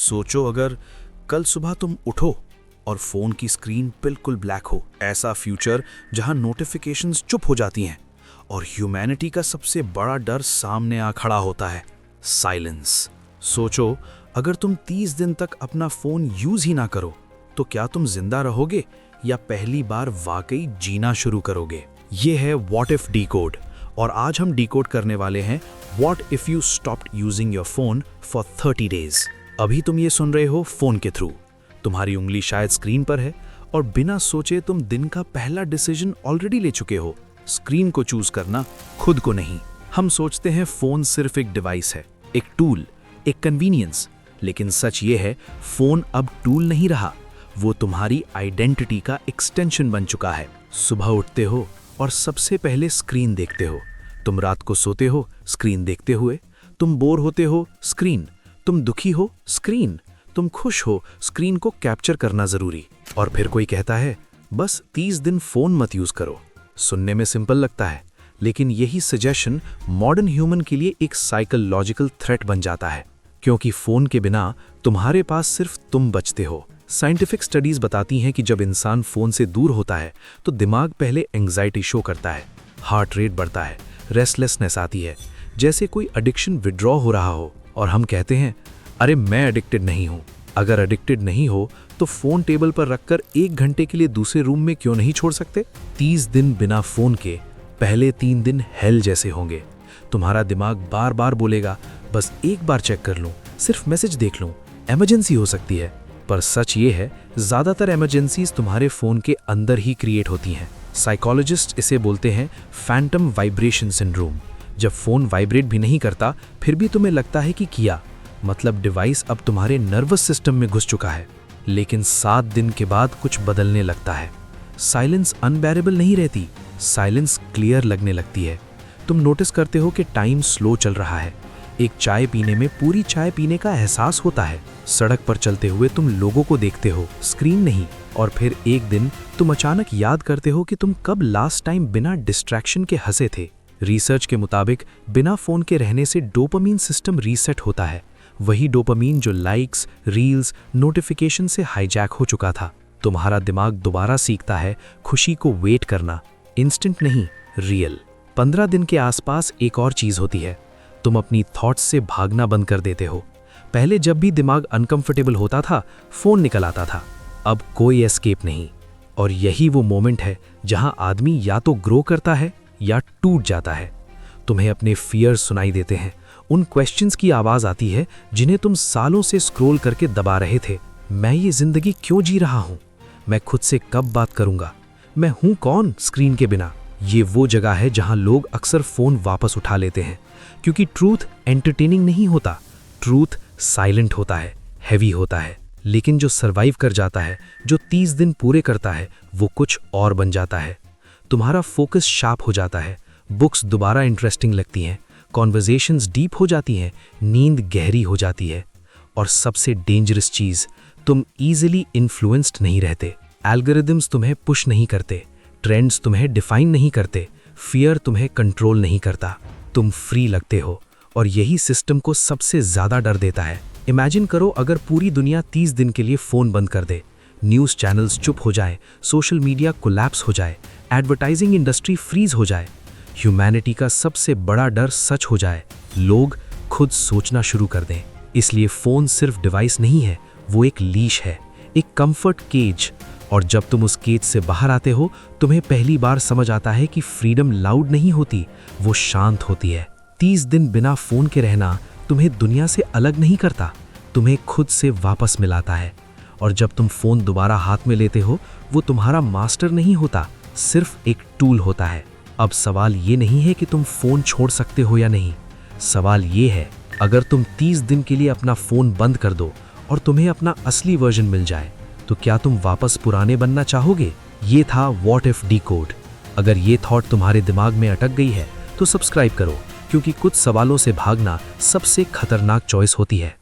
सोचो अगर कल सुबह तुम उठो और फोन की स्क्रीन बिल्कुल ब्लैक हो। ऐसा फ्यूचर जहां नोटिफिकेशंस चुप हो जाती हैं और ह्यूमैनिटी का सबसे बड़ा डर सामने आ खड़ा होता है, साइलेंस। सोचो अगर तुम 30 दिन तक अपना फोन यूज ही ना करो तो क्या तुम जिंदा रहोगे या पहली बार वाकई जीना शुरू करोगे? ये है व्हाट इफ डीकोड और आज हम डीकोड करने वाले हैं what if you stopped using your phone for 30 days. अभी तुम ये सुन रहे हो फोन के थ्रू, तुम्हारी उंगली शायद स्क्रीन पर है और बिना सोचे तुम दिन का पहला डिसीजन ऑलरेडी ले चुके हो, स्क्रीन को चूज करना, खुद को नहीं। हम सोचते हैं फोन सिर्फ एक डिवाइस है, एक टूल, एक कन्वीनियंस, लेकिन सच ये है फोन अब टूल नहीं रहा, वो तुम्हारी आइडेंटिटी का एक्सटेंशन बन चुका है। सुबह उठते हो और सबसे पहले स्क्रीन देखते हो, तुम रात को सोते हो स्क्रीन देखते हुए, तुम बोर होते हो स्क्रीन, तुम दुखी हो स्क्रीन, तुम खुश हो स्क्रीन को कैप्चर करना जरूरी। और फिर कोई कहता है बस 30 दिन फोन मत यूज करो। सुनने में सिंपल लगता है, लेकिन यही सजेशन मॉडर्न ह्यूमन के लिए एक साइकोलॉजिकल थ्रेट बन जाता है, क्योंकि फोन के बिना तुम्हारे पास सिर्फ तुम बचते हो। साइंटिफिक स्टडीज बताती हैं कि जब इंसान फोन से दूर होता है तो दिमाग पहले एंग्जाइटी शो करता है, हार्ट रेट बढ़ता है, रेस्टलेसनेस आती है, जैसे कोई एडिक्शन विड्रॉ हो रहा हो। और हम कहते हैं अरे मैं एडिक्टेड नहीं हूं। अगर एडिक्टेड नहीं हो तो फोन टेबल पर रखकर 1 घंटे के लिए दूसरे रूम में क्यों नहीं छोड़ सकते? 30 दिन बिना फोन के पहले 3 दिन हेल जैसे होंगे। तुम्हारा दिमाग बार बार बोलेगा बस एक बार चेक कर लूं, सिर्फ मैसेज देख लूं, इमरजेंसी हो सकती है। पर सच ये है ज्यादातर इमरजेंसीज तुम्हारे फोन के अंदर ही क्रिएट होती हैं। साइकोलॉजिस्ट इसे बोलते हैं फैंटम वाइब्रेशन सिंड्रोम। जब फोन वाइब्रेट भी नहीं करता फिर भी तुम्हें लगता है कि किया, मतलब डिवाइस अब तुम्हारे नर्वस सिस्टम में घुस चुका है। लेकिन 7 दिन के बाद कुछ बदलने लगता है। साइलेंस अनबेरेबल नहीं रहती, साइलेंस क्लियर लगने लगती है। तुम नोटिस करते हो कि टाइम स्लो चल रहा है, एक चाय पीने में पूरी चाय पीने का एहसास होता है। सड़क पर चलते हुए तुम लोगों को देखते हो, स्क्रीन नहीं। और फिर एक दिन तुम अचानक याद करते हो कि तुम कब लास्ट टाइम बिना डिस्ट्रैक्शन के हंसे थे। रिसर्च के मुताबिक बिना फोन के रहने से डोपामीन सिस्टम रीसेट होता है, वही डोपामीन जो लाइक्स, रील्स, नोटिफिकेशन से हाईजैक हो चुका था। तुम्हारा दिमाग दोबारा सीखता है खुशी को वेट करना, इंस्टेंट नहीं, रियल। 15 दिन के आसपास एक और चीज होती है, तुम अपनी थॉट्स से भागना बंद कर देते हो। पहले जब भी दिमाग अनकंफर्टेबल होता था फोन निकल आता था, अब कोई एस्केप नहीं। और यही वो मोमेंट है जहां आदमी या तो ग्रो करता है या टूट जाता है। तुम्हें अपने फियर सुनाई देते हैं, उन क्वेश्चंस की आवाज आती है जिन्हें तुम सालों से स्क्रॉल करके दबा रहे थे। मैं ये जिंदगी क्यों जी रहा हूं? मैं खुद से कब बात करूंगा? मैं हूं कौन स्क्रीन के बिना? ये वो जगह है जहां लोग अक्सर फोन वापस उठा लेते हैं, क्योंकि ट्रूथ एंटरटेनिंग नहीं होता, ट्रूथ साइलेंट होता है, हैवी होता है। लेकिन जो सर्वाइव कर जाता है, जो 30 दिन पूरे करता है, वो कुछ और बन जाता है। तुम्हारा फोकस शार्प हो जाता है, बुक्स दोबारा इंटरेस्टिंग लगती हैं, कॉन्वर्जेशंस डीप हो जाती हैं, नींद गहरी हो जाती है। और सबसे डेंजरस चीज, तुम इजीली इन्फ्लुएंस्ड नहीं रहते। एल्गोरिदम्स तुम्हें पुश नहीं करते, ट्रेंड्स तुम्हें डिफाइन नहीं करते, फियर तुम्हें कंट्रोल नहीं करता। तुम फ्री लगते हो और यही सिस्टम को सबसे ज्यादा डर देता है। इमेजिन करो अगर पूरी दुनिया 30 दिन के लिए फोन बंद कर दे, न्यूज़ चैनल्स चुप हो जाए, सोशल मीडिया कोलैप्स हो जाए, एडवर्टाइजिंग इंडस्ट्री फ्रीज हो जाए, ह्यूमैनिटी का सबसे बड़ा डर सच हो जाए, लोग खुद सोचना शुरू कर दें। इसलिए फोन सिर्फ डिवाइस नहीं है, वो एक लीश है, एक कंफर्ट केज। और जब तुम उस केज से बाहर आते हो तुम्हें पहली बार समझ आता है कि फ्रीडम लाउड नहीं होती, वो शांत होती है। 30 दिन बिना फोन के रहना तुम्हें दुनिया से अलग नहीं करता, तुम्हें खुद से वापस मिलाता है। और जब तुम फोन दोबारा हाथ में लेते हो वो तुम्हारा मास्टर नहीं होता, सिर्फ एक टूल होता है। अब सवाल ये नहीं है कि तुम फोन छोड़ सकते हो या नहीं, सवाल ये है अगर तुम 30 दिन के लिए अपना फोन बंद कर दो और तुम्हें अपना असली वर्जन मिल जाए तो क्या तुम वापस पुराने बनना चाहोगे? ये था व्हाट इफ डीकोड। अगर ये थॉट तुम्हारे दिमाग में अटक गई है तो सब्सक्राइब करो, क्योंकि कुछ सवालों से भागना सबसे खतरनाक चॉइस होती है।